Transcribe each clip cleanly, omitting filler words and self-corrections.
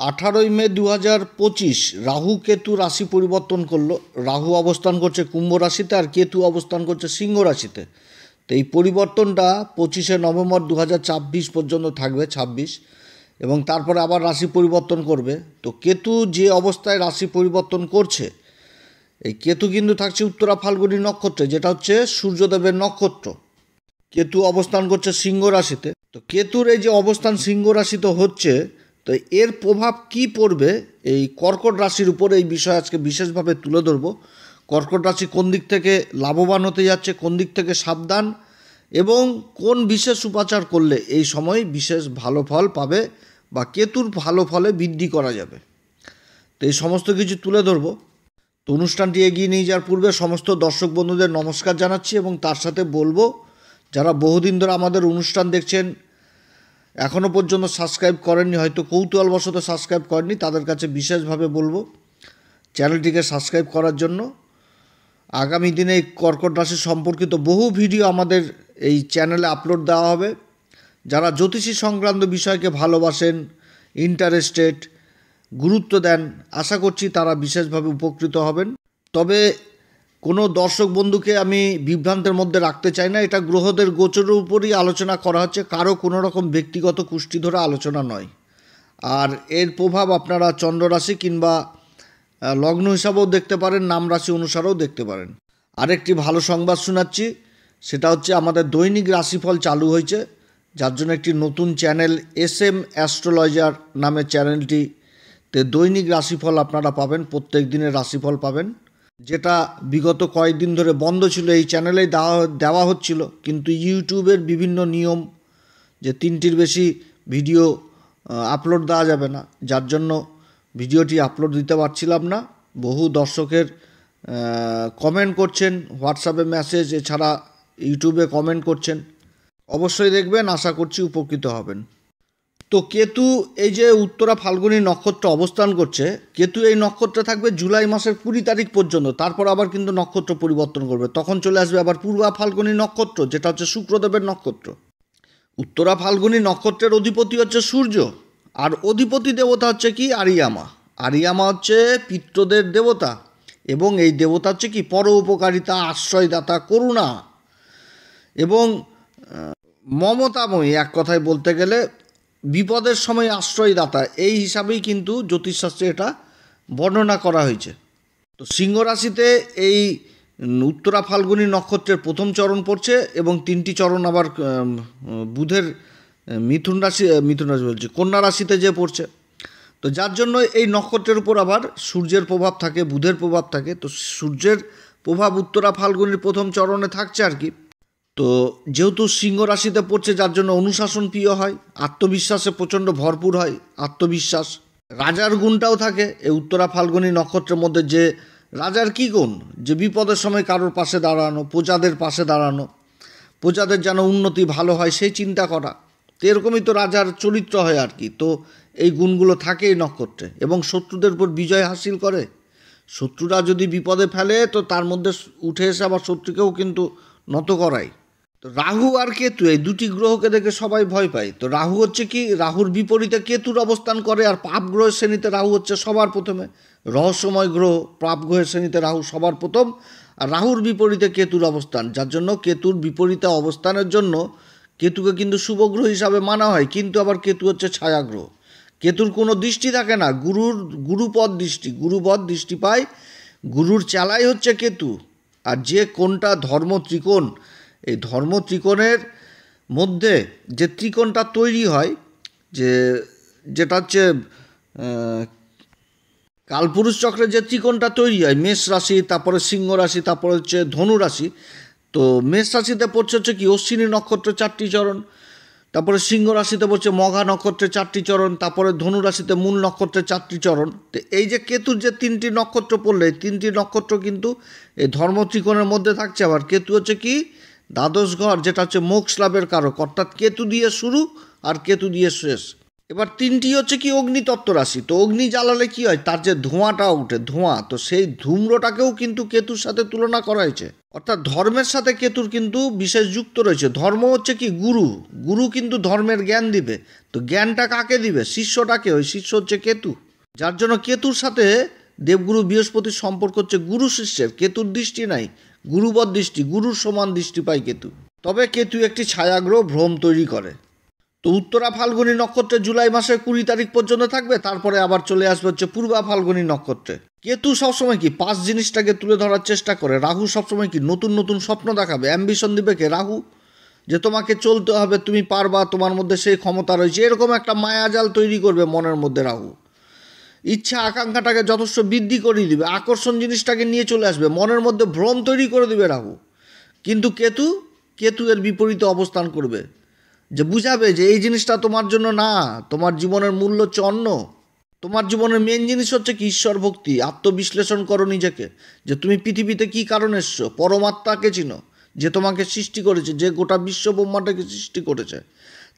18 মে 2025 রাহু কেতু রাশি পরিবর্তন করলো। রাহু অবস্থান করছে কুম্ভ রাশিতে আর কেতু অবস্থান করছে সিংহ রাশিতে। তো এই পরিবর্তনটা 25 নভেম্বর 2026 পর্যন্ত থাকবে, 26, এবং তারপরে আবার রাশি পরিবর্তন করবে। তো কেতু যে অবস্থায় রাশি পরিবর্তন করছে, এই কেতু কিন্তু থাকছে উত্তরা ফাল্গুনী নক্ষত্রে, যেটা হচ্ছে সূর্যদেবের নক্ষত্র। কেতু অবস্থান করছে সিংহ রাশিতে। তো কেতুর এই যে অবস্থান সিংহ রাশিতে হচ্ছে, তো এর প্রভাব কি পড়বে এই কর্কট রাশির উপর, এই বিষয় আজকে বিশেষভাবে তুলে ধরব। কর্কট রাশি কোন দিক থেকে লাভবান হতে যাচ্ছে, কোন দিক থেকে সাবধান, এবং কোন বিশেষ উপাচার করলে এই সময় বিশেষ ভালো ফল পাবে বা কেতুর ভালো ফলে বৃদ্ধি করা যাবে, তো এই সমস্ত কিছু তুলে ধরব। তো অনুষ্ঠানটি এগিয়ে নিয়ে যাওয়ার পূর্বে সমস্ত দর্শক বন্ধুদের নমস্কার জানাচ্ছি, এবং তার সাথে বলবো যারা বহুদিন ধরে আমাদের অনুষ্ঠান দেখছেন, এখনও পর্যন্ত সাবস্ক্রাইব করেননি, হয়তো কৌতূহলবশত সাবস্ক্রাইব করেননি, তাদের কাছে বিশেষভাবে বলবো চ্যানেলটিকে সাবস্ক্রাইব করার জন্য। আগামী দিনে এই কর্কট রাশি সম্পর্কিত বহু ভিডিও আমাদের এই চ্যানেলে আপলোড দেওয়া হবে। যারা জ্যোতিষী সংক্রান্ত বিষয়কে ভালোবাসেন, ইন্টারেস্টেড, গুরুত্ব দেন, আশা করছি তারা বিশেষভাবে উপকৃত হবেন। তবে কোনো দর্শক বন্ধুকে আমি বিভ্রান্তের মধ্যে রাখতে চাই না। এটা গ্রহদের গোচরের উপরই আলোচনা করা হচ্ছে, কারো কোনো রকম ব্যক্তিগত কুষ্টি ধরে আলোচনা নয়। আর এর প্রভাব আপনারা চন্দ্ররাশি কিংবা লগ্ন হিসাবেও দেখতে পারেন, নাম রাশি অনুসারেও দেখতে পারেন। আরেকটি ভালো সংবাদ শোনাচ্ছি, সেটা হচ্ছে আমাদের দৈনিক রাশিফল চালু হয়েছে, যার জন্য একটি নতুন চ্যানেল SM অ্যাস্ট্রোলজার নামে চ্যানেলটিতে দৈনিক রাশিফল আপনারা পাবেন, প্রত্যেক দিনের রাশিফল পাবেন, যেটা বিগত কয়েকদিন ধরে বন্ধ ছিল। এই চ্যানেলেই দেওয়া হচ্ছিল, কিন্তু ইউটিউবের বিভিন্ন নিয়ম যে 3টির বেশি ভিডিও আপলোড দেওয়া যাবে না, যার জন্য ভিডিওটি আপলোড দিতে পারছিলাম না। বহু দর্শকের কমেন্ট করছেন, হোয়াটসঅ্যাপে মেসেজ, এছাড়া ইউটিউবে কমেন্ট করছেন। অবশ্যই দেখবেন, আশা করছি উপকৃত হবেন। তো কেতু এই যে উত্তরা ফাল্গুনী নক্ষত্র অবস্থান করছে, কেতু এই নক্ষত্রে থাকবে জুলাই মাসের 20 তারিখ পর্যন্ত। তারপর আবার কিন্তু নক্ষত্র পরিবর্তন করবে, তখন চলে আসবে আবার পূর্বা ফাল্গুনী নক্ষত্র, যেটা হচ্ছে শুক্রদেবের নক্ষত্র। উত্তরা ফাল্গুনী নক্ষত্রের অধিপতি হচ্ছে সূর্য, আর অধিপতি দেবতা হচ্ছে কি আরিয়ামা। আরিয়ামা হচ্ছে পিতৃদের দেবতা, এবং এই দেবতা হচ্ছে কি পর উপকারিতা, আশ্রয়দাতা, করুণা এবং মমতাময়ী। এক কথায় বলতে গেলে বিপদের সময় আশ্রয়দাতা, এই হিসাবেই কিন্তু জ্যোতিষশাস্ত্রে এটা বর্ণনা করা হয়েছে। তো সিংহ রাশিতে এই উত্তরা ফাল্গুনী নক্ষত্রের প্রথম চরণ পড়ছে, এবং 3টি চরণ আবার বুধের মিথুন রাশি বলছে কন্যা রাশিতে যে পড়ছে। তো যার জন্য এই নক্ষত্রের উপর আবার সূর্যের প্রভাব থাকে, বুধের প্রভাব থাকে। তো সূর্যের প্রভাব উত্তরা ফাল্গুনীর প্রথম চরণে থাকছে আর কি। তো যেহেতু সিংহ রাশিতে পড়ছে, যার জন্য অনুশাসন প্রিয় হয়, আত্মবিশ্বাসে প্রচণ্ড ভরপুর হয়, আত্মবিশ্বাস, রাজার গুণটাও থাকে এই উত্তরা ফাল্গুনী নক্ষত্রের মধ্যে। যে রাজার কী গুণ, যে বিপদের সময় কারোর পাশে দাঁড়ানো, প্রজাদের পাশে দাঁড়ানো, প্রজাদের যেন উন্নতি ভালো হয় সেই চিন্তা করা। তো এরকমই তো রাজার চরিত্র হয় আর কি। তো এই গুণগুলো থাকে এই নক্ষত্রে, এবং শত্রুদের উপর বিজয় হাসিল করে। শত্রুরা যদি বিপদে ফেলে, তো তার মধ্যে উঠে এসে আবার শত্রুকেও কিন্তু নত করায়। তো রাহু আর কেতু এই দুটি গ্রহকে দেখে সবাই ভয় পায়। তো রাহু হচ্ছে কি, রাহুর বিপরীতে কেতুর অবস্থান করে, আর পাপ গ্রহের শ্রেণীতে রাহু হচ্ছে সবার প্রথমে, রহস্যময় গ্রহ। পাপ গ্রহের শ্রেণীতে রাহু সবার প্রথম, আর রাহুর বিপরীতে কেতুর অবস্থান, যার জন্য কেতুর বিপরীতে অবস্থানের জন্য কেতুকে কিন্তু শুভ গ্রহ হিসাবে মানা হয়। কিন্তু আবার কেতু হচ্ছে ছায়া গ্রহ, কেতুর কোনো দৃষ্টি থাকে না, গুরুপদ দৃষ্টি পায়। গুরুর চালাই হচ্ছে কেতু। আর যে কোনটা ধর্ম ত্রিকোণ, এই ধর্ম ত্রিকোণের মধ্যে যে ত্রিকোণটা তৈরি হয়, যেটা হচ্ছে কালপুরুষ চক্রে যে ত্রিকোণটা তৈরি হয়, মেষ রাশি, তারপরে সিংহ রাশি, তারপরে হচ্ছে ধনু রাশি। তো মেষ রাশিতে পড়ছে হচ্ছে কি অশ্বিনী নক্ষত্রের 4টি চরণ, তারপরে সিংহ রাশিতে পড়ছে মঘা নক্ষত্রের 4টি চরণ, তারপরে ধনু রাশিতে মূল নক্ষত্রের 4টি চরণ। তো এই যে কেতুর যে 3টি নক্ষত্র পড়লে, 3টি নক্ষত্র কিন্তু এই ধর্ম ত্রিকোণের মধ্যে থাকছে। আবার কেতু হচ্ছে কি দ্বাদশ ঘর, যেটা হচ্ছে মোক্ষ লাভের কারক, অর্থাৎ কেতু দিয়ে শুরু আর কেতু দিয়ে শেষ। এবার তিনটি হচ্ছে কি অগ্নিতত্ত্ব রাশি। তো অগ্নি জ্বালালে কি হয়, তার যে ধোঁয়াটা ওঠে ধোঁয়া, তো সেই ধূম্রটাকেও কিন্তু কেতুর সাথে তুলনা করা হয়েছে। অর্থাৎ ধর্মের সাথে কেতুর কিন্তু বিশেষ যুক্ত রয়েছে। ধর্ম হচ্ছে কি গুরু, গুরু কিন্তু ধর্মের জ্ঞান দিবে। তো জ্ঞানটা কাকে দিবে, শিষ্যটাকে, ওই শিষ্য হচ্ছে কেতু। যার জন্য কেতুর সাথে দেবগুরু বৃহস্পতির সম্পর্ক হচ্ছে গুরু শিষ্যের। কেতুর দৃষ্টি নাই, গুরুবৎ দৃষ্টি, গুরুর সমান দৃষ্টি পায় কেতু। তবে কেতু একটি ছায়াগ্রহ, ভ্রম তৈরি করে। তো উত্তরা ফাল্গুনী নক্ষত্রে জুলাই মাসের 20 তারিখ পর্যন্ত থাকবে, তারপরে আবার চলে আসবে হচ্ছে পূর্বা ফাল্গুনী নক্ষত্রে। কেতু সবসময় কি পাঁচ জিনিসটাকে তুলে ধরার চেষ্টা করে। রাহু সবসময় কি নতুন নতুন স্বপ্ন দেখাবে, অ্যাম্বিশন দিবে কে রাহু, যে তোমাকে চলতে হবে, তুমি পারবা, তোমার মধ্যে সেই ক্ষমতা রয়েছে, এরকম একটা মায়াজাল তৈরি করবে মনের মধ্যে রাহু। ইচ্ছা আকাঙ্ক্ষাটাকে যথেষ্ট বৃদ্ধি করে দিবে, আকর্ষণ জিনিসটাকে নিয়ে চলে আসবে, মনের মধ্যে ভ্রম তৈরি করে দিবে রাহু। কিন্তু কেতু এর বিপরীতে অবস্থান করবে, যে বুঝাবে যে এই জিনিসটা তোমার জন্য না, তোমার জীবনের মূল্য হচ্ছে অন্য। তোমার জীবনের মেন জিনিস হচ্ছে কি ঈশ্বর ভক্তি, আত্মবিশ্লেষণ করো নিজেকে, যে তুমি পৃথিবীতে কি কারণে এসছো, পরমাত্মাকে চিনো, যে তোমাকে সৃষ্টি করেছে, যে গোটা বিশ্ব ব্রহ্মাণ্ডকে সৃষ্টি করেছে,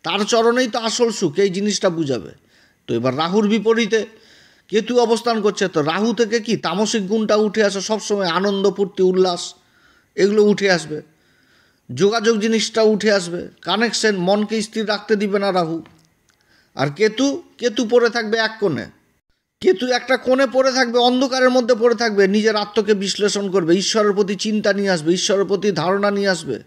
তার চরণেই তো আসল সুখ, এই জিনিসটা বুঝাবে। তো এবার রাহুর বিপরীতে কেতু অবস্থান করছে, তো রাহু থেকে কি তামসিক গুণটা উঠে আসে, সবসময় আনন্দ ফুর্তি উল্লাস এগুলো উঠে আসবে, যোগাযোগ জিনিসটা উঠে আসবে, কানেকশন, মনকে স্থির রাখতে দিবে না রাহু। আর কেতু পড়ে থাকবে এক কোণে, কেতু একটা কোণে পড়ে থাকবে, অন্ধকারের মধ্যে পড়ে থাকবে, নিজের আত্মকে বিশ্লেষণ করবে, ঈশ্বরের প্রতি চিন্তা নিয়ে আসবে, ঈশ্বরের প্রতি ধারণা নিয়ে আসবে।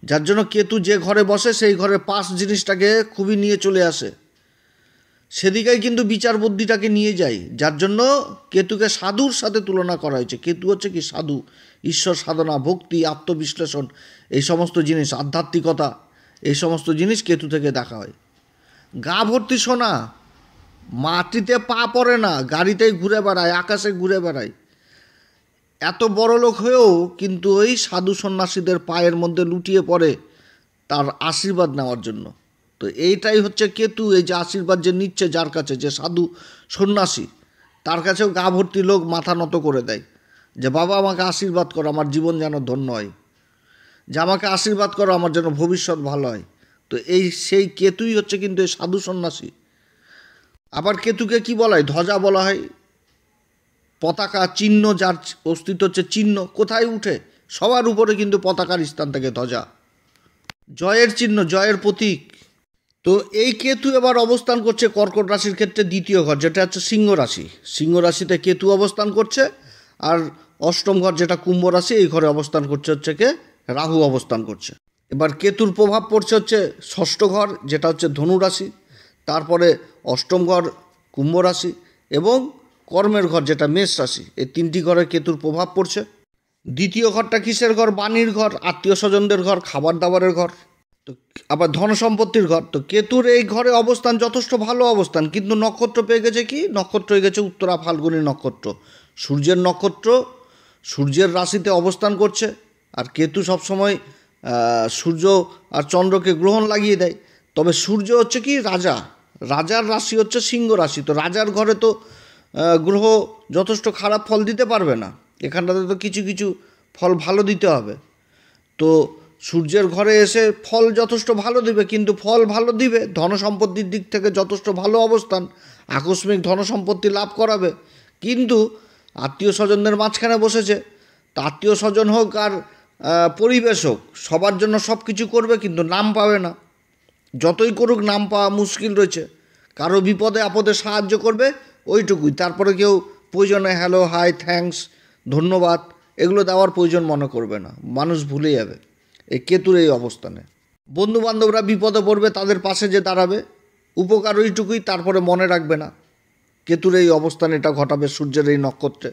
যার জন্য কেতু যে ঘরে বসে সেই ঘরে পাস জিনিসটাকে খুবই নিয়ে চলে আসে, সেদিকেই কিন্তু বিচার বুদ্ধিটাকে নিয়ে যায়। যার জন্য কেতুকে সাধুর সাথে তুলনা করা হয়েছে। কেতু হচ্ছে কি সাধু, ঈশ্বর সাধনা, ভক্তি, আত্মবিশ্লেষণ, এই সমস্ত জিনিস, আধ্যাত্মিকতা, এই সমস্ত জিনিস কেতু থেকে দেখা হয়। গা ভর্তি সোনা, মাটিতে পা পড়ে না, গাড়িতেই ঘুরে বেড়ায়, আকাশে ঘুরে বেড়ায়, এত বড় লোক হয়েও কিন্তু ওই সাধু সন্ন্যাসীদের পায়ের মধ্যে লুটিয়ে পড়ে তার আশীর্বাদ নেওয়ার জন্য। তো এইটাই হচ্ছে কেতু, এই যে আশীর্বাদ যে নিচ্ছে যার কাছে, যে সাধু সন্ন্যাসী, তার কাছেও গা ভর্তি লোক মাথা নত করে দেয়, যে বাবা আমাকে আশীর্বাদ করো, আমার জীবন যেন ধন্য হয়, যে আমাকে আশীর্বাদ করো, আমার যেন ভবিষ্যৎ ভালো হয়। তো এই সেই কেতুই হচ্ছে কিন্তু এই সাধু সন্ন্যাসী। আবার কেতুকে কি বলা হয়, ধ্বজা বলা হয়, পতাকা, চিহ্ন, যার অস্তিত্ব হচ্ছে চিহ্ন, কোথায় উঠে, সবার উপরে কিন্তু পতাকার স্থান থেকে ধ্বজা, জয়ের চিহ্ন, জয়ের প্রতীক। তো এই কেতু এবার অবস্থান করছে কর্কট রাশির ক্ষেত্রে দ্বিতীয় ঘর, যেটা হচ্ছে সিংহ রাশি। সিংহ রাশিতে কেতু অবস্থান করছে, আর অষ্টম ঘর যেটা কুম্ভ রাশি, এই ঘরে অবস্থান করছে হচ্ছে কে রাহু অবস্থান করছে। এবার কেতুর প্রভাব পড়ছে হচ্ছে ষষ্ঠ ঘর, যেটা হচ্ছে ধনু রাশি, তারপরে অষ্টম ঘর কুম্ভ রাশি, এবং কর্মের ঘর যেটা মেষ রাশি। এই তিনটি ঘরে কেতুর প্রভাব পড়ছে। দ্বিতীয় ঘরটা কিসের ঘর, বাণীর ঘর, আত্মীয় স্বজনদের ঘর, খাবার দাবারের ঘর, তো আবার ধন সম্পত্তির ঘর। তো কেতুর এই ঘরে অবস্থান যথেষ্ট ভালো অবস্থান, কিন্তু নক্ষত্র পেয়ে গেছে কি, নক্ষত্র হয়ে গেছে উত্তরা ফাল্গুনী নক্ষত্র, সূর্যের নক্ষত্র, সূর্যের রাশিতে অবস্থান করছে। আর কেতু সবসময় সূর্য আর চন্দ্রকে গ্রহণ লাগিয়ে দেয়। তবে সূর্য হচ্ছে কি রাজা, রাজার রাশি হচ্ছে সিংহ রাশি, তো রাজার ঘরে তো গ্রহ যথেষ্ট খারাপ ফল দিতে পারবে না, এখানটাতে তো কিছু কিছু ফল ভালো দিতে হবে। তো সূর্যের ঘরে এসে ফল যথেষ্ট ভালো দিবে, কিন্তু ফল ভালো দিবে, ধনসম্পত্তির দিক থেকে যথেষ্ট ভালো অবস্থান, আকস্মিক ধনসম্পত্তি লাভ করাবে। কিন্তু আত্মীয় স্বজনদের মাঝখানে বসেছে, তো আত্মীয় স্বজন হোক আর পরিবেশ হোক, সবার জন্য সব কিছু করবে, কিন্তু নাম পাবে না। যতই করুক নাম পাওয়া মুশকিল রয়েছে। কারো বিপদে আপদে সাহায্য করবে ওইটুকুই, তারপরে কেউ প্রয়োজনে হ্যালো, হাই, থ্যাঙ্কস, ধন্যবাদ এগুলো দেওয়ার প্রয়োজন মনে করবে না, মানুষ ভুলে যাবে। এই কেতুর এই অবস্থানে বন্ধুবান্ধবরা বিপদে পড়বে, তাদের পাশে যে দাঁড়াবে, উপকার ওইটুকুই, তারপরে মনে রাখবে না। কেতুর এই অবস্থান এটা ঘটাবে সূর্যের এই নক্ষত্রে।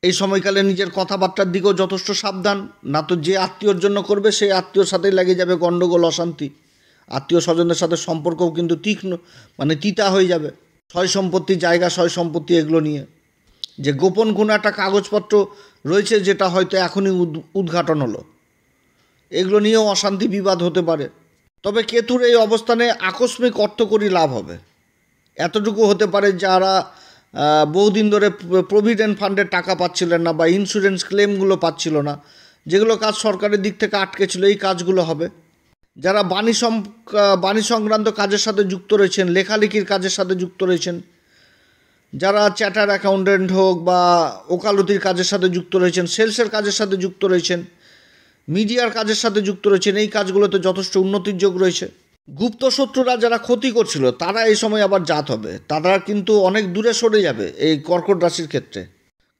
এই সময়কালে নিজের কথাবার্তার দিকেও যথেষ্ট সাবধান, না তো যে আত্মীয়র জন্য করবে সেই আত্মীয়র সাথেই লেগে যাবে গণ্ডগোল, অশান্তি। আত্মীয় স্বজনের সাথে সম্পর্কও কিন্তু তীক্ষ্ণ, মানে তিতা হয়ে যাবে। সয় সম্পত্তি, জায়গা, সয় সম্পত্তি এগুলো নিয়ে যে গোপন কোনো একটা কাগজপত্র রয়েছে, যেটা হয়তো এখনই উদ্ঘাটন হলো, এগুলো নিয়েও অশান্তি, বিবাদ হতে পারে। তবে কেতুর এই অবস্থানে আকস্মিক অর্থকরী লাভ হবে। এতটুকু হতে পারে, যারা বহুদিন ধরে প্রভিডেন্ট ফান্ডের টাকা পাচ্ছিলেন না, বা ইন্স্যুরেন্স ক্লেমগুলো পাচ্ছিল না, যেগুলো কাজ সরকারের দিক থেকে আটকে ছিল, এই কাজগুলো হবে। যারা বাণী সংক্রান্ত কাজের সাথে যুক্ত রয়েছেন, লেখালেখির কাজের সাথে যুক্ত রয়েছেন, যারা চ্যাটার অ্যাকাউন্টেন্ট হোক বা ওকালতির কাজের সাথে যুক্ত রয়েছেন, সেলসের কাজের সাথে যুক্ত রয়েছেন, মিডিয়ার কাজের সাথে যুক্ত রয়েছেন, এই কাজগুলোতে যথেষ্ট উন্নতির যোগ রয়েছে। গুপ্ত শত্রুরা যারা ক্ষতি করছিল তারা এই সময় আবার জাত হবে, তারা কিন্তু অনেক দূরে সরে যাবে এই কর্কট রাশির ক্ষেত্রে।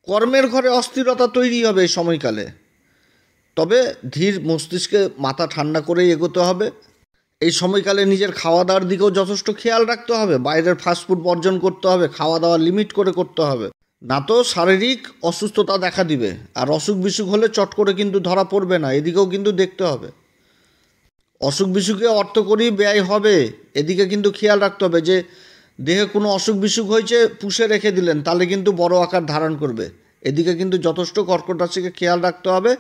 কর্মের ঘরে অস্থিরতা তৈরি হবে এই সময়কালে, তবে ধীর মস্তিষ্কে মাথা ঠান্ডা করেই এগোতে হবে। এই সময়কালে নিজের খাওয়া দাওয়ার দিকেও যথেষ্ট খেয়াল রাখতে হবে, বাইরের ফাস্টফুড বর্জন করতে হবে, খাওয়া দাওয়া লিমিট করে করতে হবে, না তো শারীরিক অসুস্থতা দেখা দিবে। আর অসুখ বিসুখ হলে চট করে কিন্তু ধরা পড়বে না, এদিকেও কিন্তু দেখতে হবে। অসুখ বিসুখে অর্থকরী ব্যয় হবে, এদিকে কিন্তু খেয়াল রাখতে হবে যে দেহে কোনো অসুখ বিসুখ হয়েছে পুষে রেখে দিলেন তাহলে কিন্তু বড় আকার ধারণ করবে, এদিকে কিন্তু যথেষ্ট কর্কট রাশিকে খেয়াল রাখতে হবে।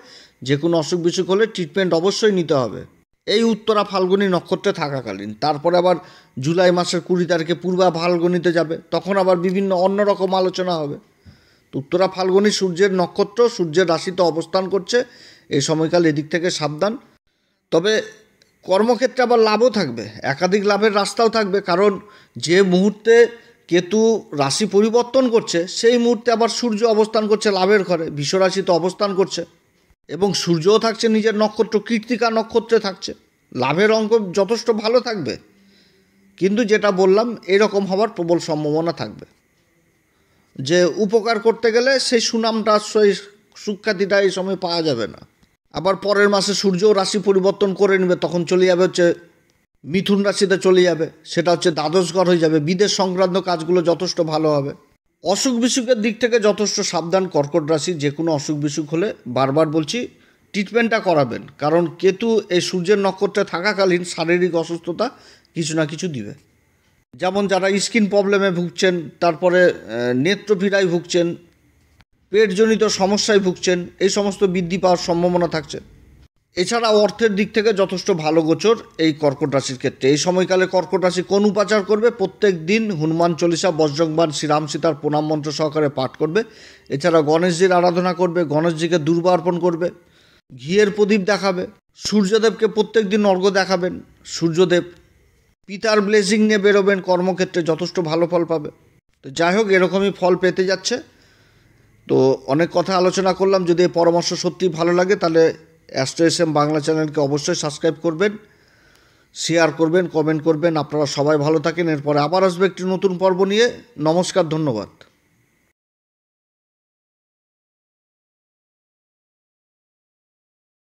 যে কোনো অসুখ বিসুখ হলে ট্রিটমেন্ট অবশ্যই নিতে হবে এই উত্তরা ফাল্গুনী নক্ষত্রে থাকাকালীন। তারপরে আবার জুলাই মাসের 20 তারিখে পূর্বা ফাল্গুনীতে যাবে, তখন আবার বিভিন্ন অন্যরকম আলোচনা হবে। তো উত্তরা ফাল্গুনী সূর্যের নক্ষত্র, সূর্যের রাশিতে অবস্থান করছে, এই সময়কাল এদিক থেকে সাবধান। তবে কর্মক্ষেত্রে আবার লাভও থাকবে, একাধিক লাভের রাস্তাও থাকবে, কারণ যে মুহূর্তে কেতু রাশি পরিবর্তন করছে সেই মুহূর্তে আবার সূর্য অবস্থান করছে লাভের ঘরে, বিশ্বরাশিতে অবস্থান করছে, এবং সূর্যও থাকছে নিজের নক্ষত্র কৃত্তিকা নক্ষত্রে থাকছে। লাভের অঙ্ক যথেষ্ট ভালো থাকবে, কিন্তু যেটা বললাম এরকম হওয়ার প্রবল সম্ভাবনা থাকবে যে উপকার করতে গেলে সেই সুনামটা, সেই সুখ্যাতিটা এই সময় পাওয়া যাবে না। আবার পরের মাসে সূর্যও রাশি পরিবর্তন করে নেবে, তখন চলে যাবে হচ্ছে মিথুন রাশিতে চলে যাবে, সেটা হচ্ছে দ্বাদশ ঘর হয়ে যাবে। বিদেশ সংক্রান্ত কাজগুলো যথেষ্ট ভালো হবে। অসুখ বিসুখের দিক থেকে যথেষ্ট সাবধান কর্কট রাশি। যে কোনো অসুখ বিসুখ হলে বারবার বলছি ট্রিটমেন্টটা করাবেন, কারণ কেতু এই সূর্যের নক্ষত্রে থাকাকালীন শারীরিক অসুস্থতা কিছু না কিছু দিবে। যেমন যারা স্কিন প্রবলেমে ভুগছেন, তারপরে নেত্রপীড়ায় ভুগছেন, পেটজনিত সমস্যায় ভুগছেন, এই সমস্ত বৃদ্ধি পাওয়ার সম্ভাবনা থাকছে। এছাড়া অর্থের দিক থেকে যথেষ্ট ভালো গোচর এই কর্কট রাশির ক্ষেত্রে। এই সময়কালে কর্কট রাশি কোন উপাচার করবে? প্রত্যেক দিন হনুমান চল্লিশা, বজ্রংবাণ, শ্রীরাম সীতার প্রণাম মন্ত্র সহকারে পাঠ করবে। এছাড়া গণেশজির আরাধনা করবে, গণেশজিকে দুর্বা অর্পণ করবে, ঘিয়ের প্রদীপ দেখাবে, সূর্যদেবকে প্রত্যেক দিন অর্ঘ্য দেখাবেন। সূর্যদেব পিতার ব্লেসিং নিয়ে বেরোবেন, কর্মক্ষেত্রে যথেষ্ট ভালো ফল পাবে। তো যাই হোক, এরকমই ফল পেতে যাচ্ছে। তো অনেক কথা আলোচনা করলাম। যদি এই পরামর্শ সত্যি ভালো লাগে তাহলে অ্যাস্ট্রো এস এম বাংলা চ্যানেলকে অবশ্যই সাবস্ক্রাইব করবেন, শেয়ার করবেন, কমেন্ট করবেন। আপনারা সবাই ভালো থাকেন। এরপরে আবার আসবে একটি নতুন পর্ব নিয়ে। নমস্কার, ধন্যবাদ।